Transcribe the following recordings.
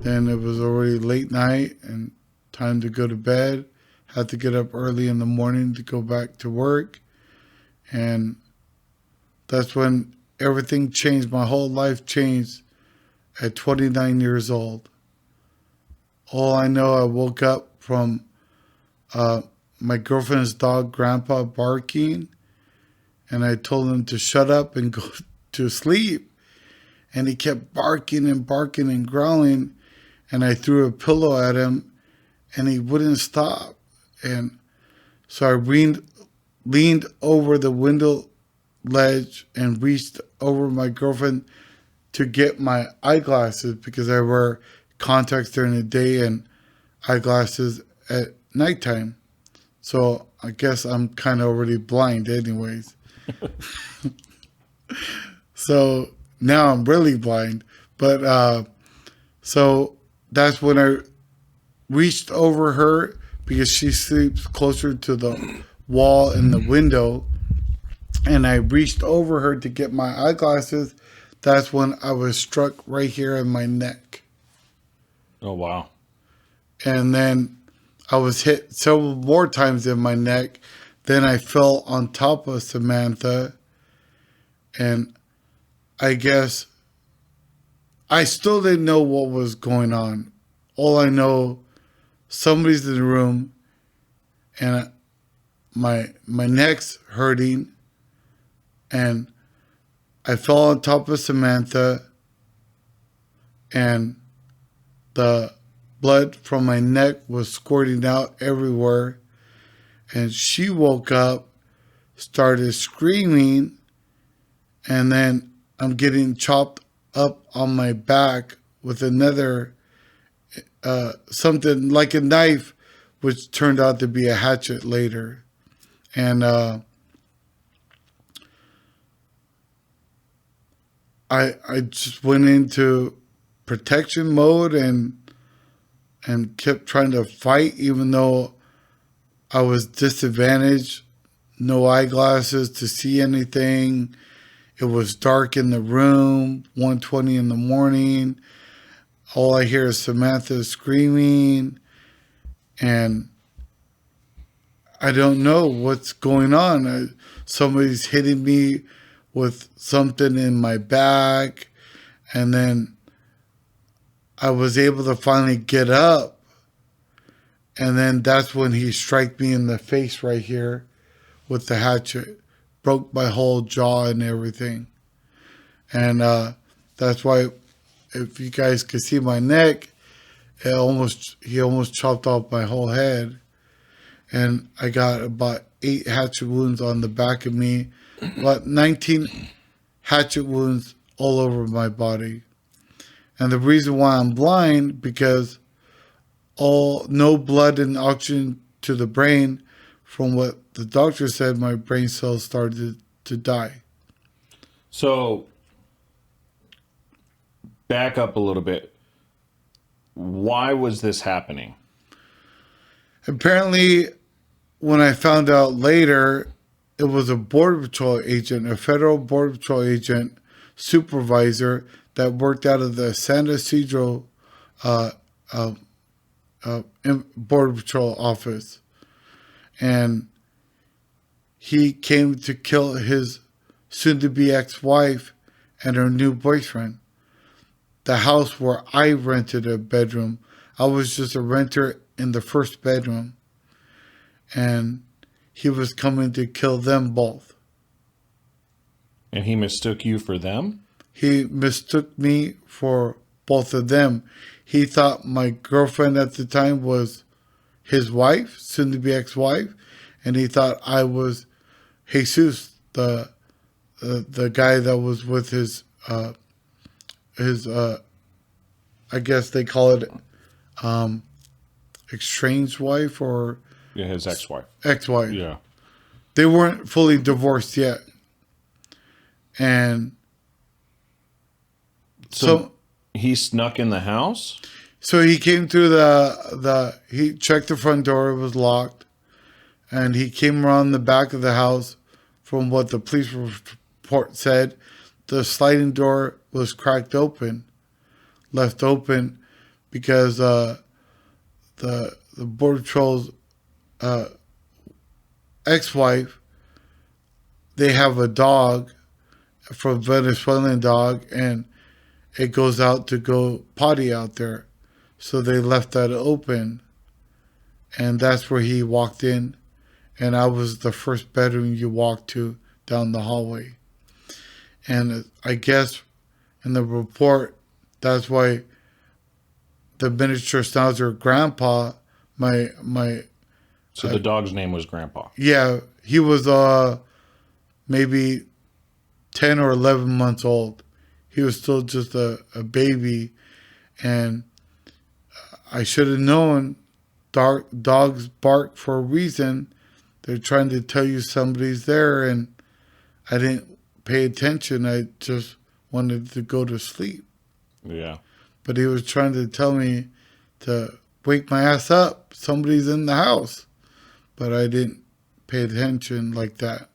Then it was already late night and time to go to bed. Had to get up early in the morning to go back to work. And that's when everything changed. My whole life changed at 29 years old. All I know, I woke up from my girlfriend's dog, Grandpa, barking. And I told him to shut up and go to sleep. And he kept barking and barking and growling. And I threw a pillow at him and he wouldn't stop. And so I leaned over the window ledge and reached over my girlfriend to get my eyeglasses because I wear contacts during the day and eyeglasses at nighttime. So I guess I'm kind of already blind anyways. So now I'm really blind. But so that's when I reached over her because she sleeps closer to the wall and the window. And I reached over her to get my eyeglasses. That's when I was struck right here in my neck. Oh, wow. And then I was hit several more times in my neck. Then I fell on top of Samantha. And I guess I still didn't know what was going on. All I know, somebody's in the room and my neck's hurting. And I fell on top of Samantha and the blood from my neck was squirting out everywhere. And she woke up, started screaming, and then I'm getting chopped up on my back with another, something like a knife, which turned out to be a hatchet later. And I just went into protection mode and kept trying to fight, even though I was disadvantaged. No eyeglasses to see anything. It was dark in the room, 1:20 in the morning. All I hear is Samantha screaming, and I don't know what's going on. Somebody's hitting me with something in my back, and then I was able to finally get up, and then that's when he struck me in the face right here with the hatchet, broke my whole jaw and everything. And that's why, if you guys could see my neck, he almost chopped off my whole head. And I got about 8 hatchet wounds on the back of me, about 19 hatchet wounds all over my body. And the reason why I'm blind, because no blood and oxygen to the brain. From what the doctor said, my brain cells started to die. So, back up a little bit. Why was this happening? Apparently, when I found out later, it was a Border Patrol agent, a federal Border Patrol agent supervisor that worked out of the San Ysidro Border Patrol office. And he came to kill his soon-to-be ex-wife and her new boyfriend. The house where I rented a bedroom, I was just a renter in the first bedroom. And he was coming to kill them both. And he mistook you for them? He mistook me for both of them. He thought my girlfriend at the time was his wife, soon-to-be ex-wife, and he thought I was Jesus, the guy that was with his I guess they call it estranged wife or his ex-wife. Ex-wife. Yeah. They weren't fully divorced yet, and so he snuck in the house. So he came through he checked the front door, it was locked, and he came around the back of the house. From what the police report said, the sliding door was cracked open, left open, because the Border Patrol's uh, ex-wife, they have a dog, from Venezuelan dog, and it goes out to go potty out there. So they left that open, and that's where he walked in, and I was the first bedroom you walked to down the hallway. And I guess in the report, that's why the miniature schnauzer grandpa, So the dog's name was Grandpa. yeah, he was maybe 10 or 11 months old. He was still just a baby, and I should have known dogs bark for a reason. They're trying to tell you somebody's there, and I didn't pay attention. I just wanted to go to sleep. Yeah. But he was trying to tell me to wake my ass up. Somebody's in the house. But I didn't pay attention like that.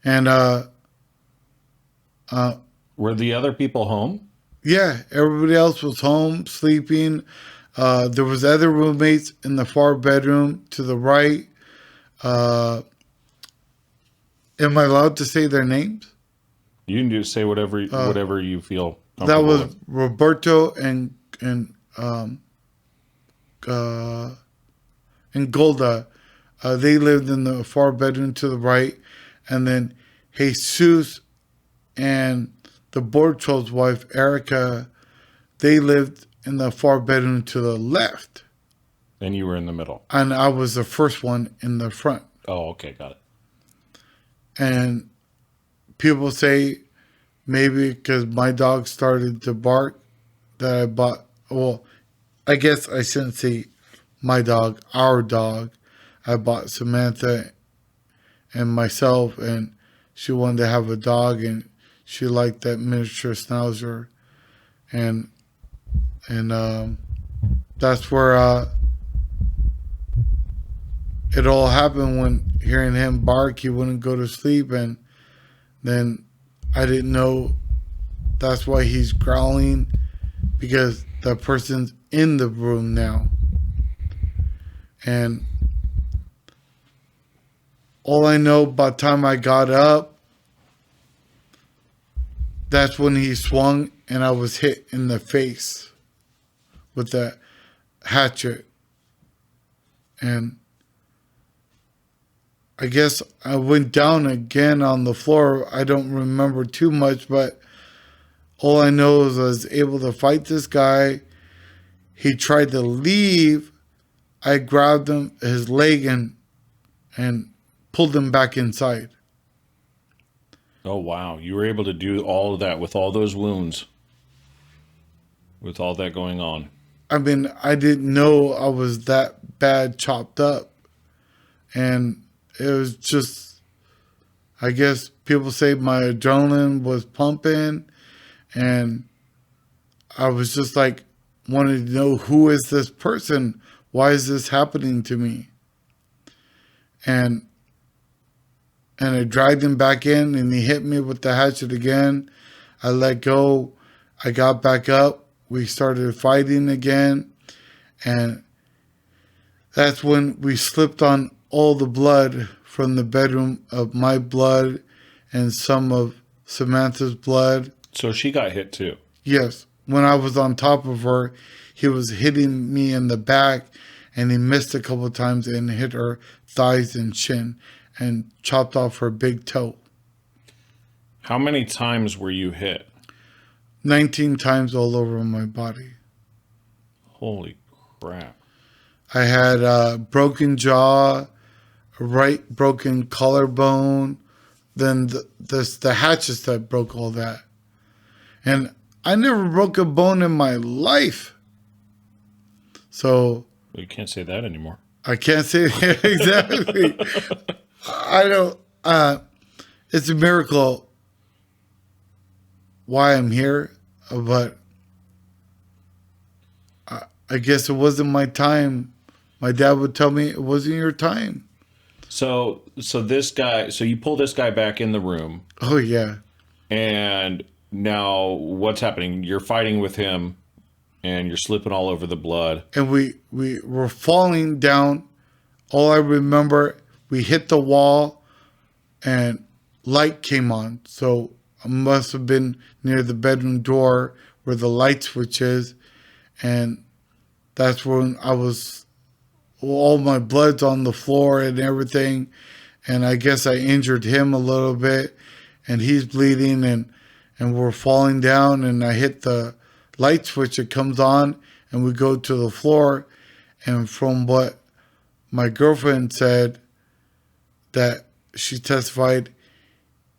And Were the other people home? yeah, everybody else was home sleeping. There was other roommates in the far bedroom to the right. Am I allowed to say their names? You can just say whatever you feel comfortable That was with. Roberto and Golda. They lived in the far bedroom to the right, and then Jesus and the Border Patrol's wife Erica, they lived in the far bedroom to the left, And you were in the middle. and I was the first one in the front. Oh, okay, got it. And people say maybe because my dog started to bark that I bought. Well, I guess I shouldn't say my dog, our dog. I bought Samantha and myself, and she wanted to have a dog, and she liked that miniature schnauzer, and that's where it all happened. When hearing him bark, he wouldn't go to sleep, and then I didn't know that's why he's growling, because the person's in the room now. And all I know, by the time I got up, that's when he swung and I was hit in the face with that hatchet. And I guess I went down again on the floor. I don't remember too much, but all I know is I was able to fight this guy. He tried to leave. I grabbed him, his leg, and pulled him back inside. Oh, wow. You were able to do all of that with all those wounds, with all that going on. I mean, I didn't know I was that bad chopped up. And it was just, I guess people say my adrenaline was pumping, and I was just like, wanted to know, who is this person? Why is this happening to me? And I dragged him back in, and he hit me with the hatchet again. I let go. I got back up. We started fighting again. And that's when we slipped on all the blood from the bedroom, of my blood and some of Samantha's blood. So she got hit too. Yes. When I was on top of her, he was hitting me in the back, and he missed a couple of times and hit her thighs and shin and chopped off her big toe. How many times were you hit? 19 times all over my body. Holy crap. I had a broken jaw, a right broken collarbone, then the hatchets that broke all that. And I never broke a bone in my life. So You can't say that anymore. I can't say exactly. I don't, it's a miracle why I'm here, but I guess it wasn't my time. My dad would tell me it wasn't your time. So this guy, so you pull this guy back in the room, Oh, yeah. and now what's happening? You're fighting with him. and you're slipping all over the blood. and we were falling down. All I remember, we hit the wall and light came on. So I must have been near the bedroom door where the light switch is. And that's when all my blood's on the floor and everything. And I guess I injured him a little bit and he's bleeding and we're falling down and I hit the light switch. It comes on and we go to the floor. And from what my girlfriend said, that she testified,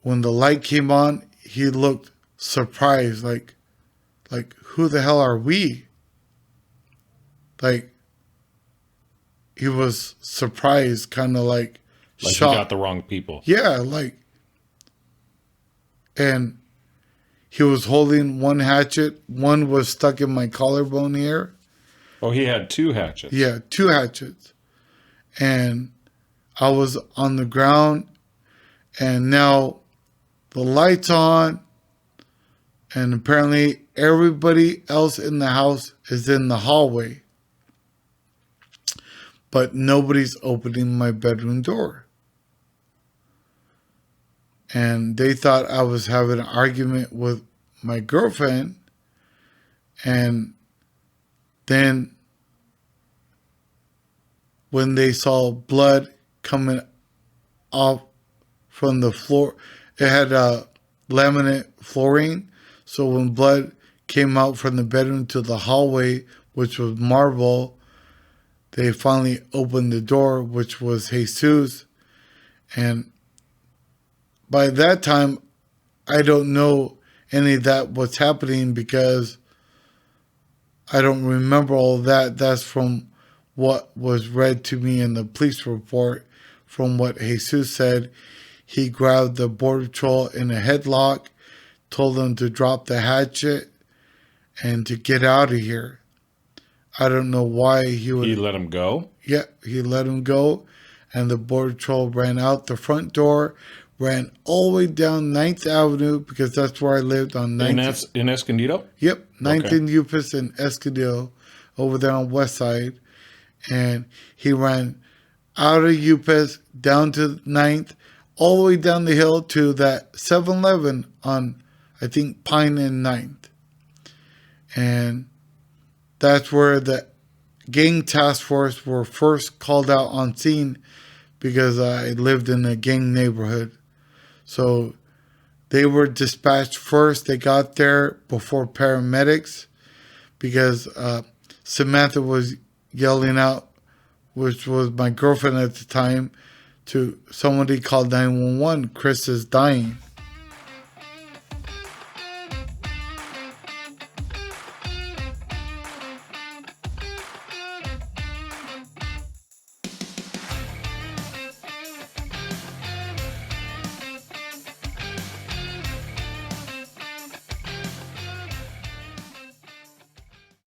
when the light came on, he looked surprised, like who the hell are we? Like he was surprised, kind of like Like shocked. you got the wrong people. Yeah, like, and he was holding one hatchet. One was stuck in my collarbone here. Oh, he had 2 hatchets. Yeah, 2 hatchets. And I was on the ground, and now the light's on, and apparently everybody else in the house is in the hallway. But nobody's opening my bedroom door. And they thought I was having an argument with my girlfriend. And then when they saw blood coming off from the floor, it had a laminate flooring. So when blood came out from the bedroom to the hallway, which was marble, they finally opened the door, which was Jesus. And by that time, I don't know any of that what's happening because I don't remember all of that. That's from what was read to me in the police report. From what Jesus said, he grabbed the border patrol in a headlock, told them to drop the hatchet and to get out of here. I don't know why he would. He let him go? Yeah, he let him go. And the border patrol ran out the front door, ran all the way down 9th Avenue because that's where I lived on 9th. In Escondido? Yep, 9th Okay. and Upus and Escondido over there on West Side. And he ran out of Upus down to 9th, all the way down the hill to that 7-Eleven on, I think, Pine and 9th. And that's where the gang task force were first called out on scene because I lived in a gang neighborhood. So they were dispatched first. They got there before paramedics because Samantha was yelling out, which was my girlfriend at the time, to somebody called 911, Chris is dying.